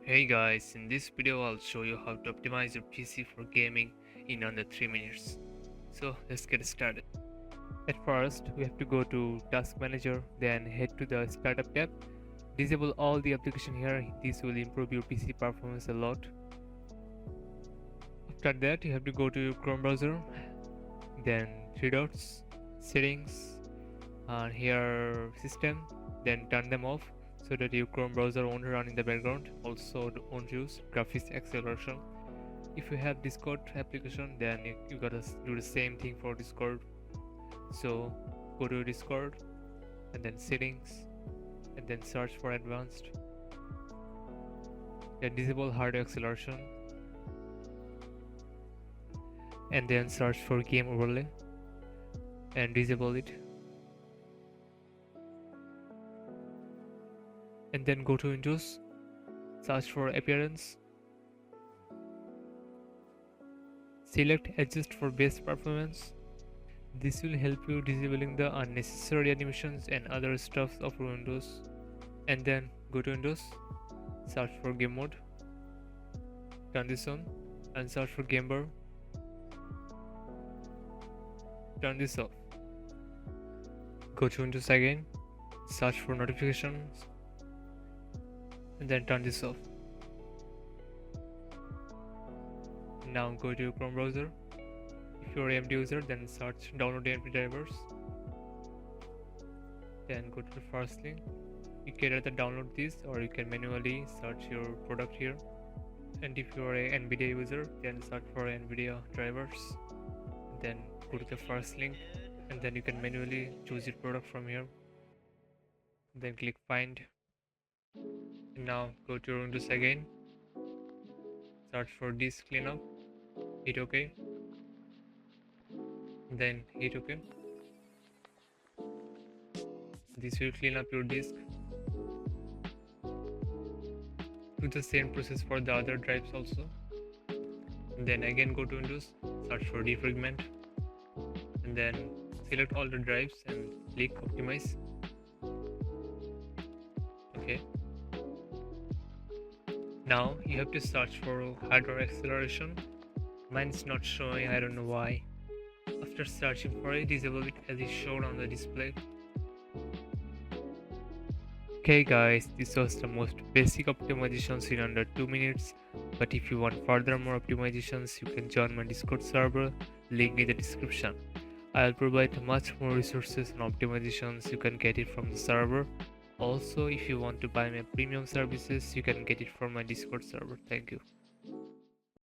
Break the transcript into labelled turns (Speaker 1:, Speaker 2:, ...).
Speaker 1: Hey guys, in this video I'll show you how to optimize your PC for gaming in under 3 minutes. So let's get started. At first, we have to go to Task Manager, then head to the Startup tab. Disable all the application here, this will improve your PC performance a lot. After that, you have to go to your Chrome browser, then 3 dots, Settings, and here System, then turn them off so that your Chrome browser won't run in the background. Also won't use graphics acceleration. If you have Discord application, then you gotta do the same thing for Discord. So go to Discord and then settings and then search for advanced, then disable hardware acceleration and then search for game overlay and disable it, and then go to Windows, search for appearance, select adjust for best performance. This will help you disabling the unnecessary animations and other stuff of Windows. And then go to Windows, search for game mode, turn this on and search for game bar, turn this off. Go to Windows again, search for notifications and then turn this off. Now go to your Chrome browser. If you're an AMD user, then search download AMD drivers, then go to the first link. You can either download this or you can manually search your product here. And if you're a Nvidia user, then search for Nvidia drivers, then go to the first link and then you can manually choose your product from here, then click find. And now go to Windows again, search for disk cleanup, hit OK, then hit OK. This will clean up your disk. Do the same process for the other drives also. And then again go to Windows, search for Defragment and then select all the drives and click optimize. Okay, now you have to search for hardware acceleration. Mine is not showing, I don't know why. After searching for it, disable it as is shown on the display. Okay guys, this was the most basic optimizations in under 2 minutes, but if you want further more optimizations, you can join my Discord server, link in the description. I'll provide much more resources and optimizations, you can get it from the server. Also, if you want to buy my premium services, you can get it from my Discord server. Thank you.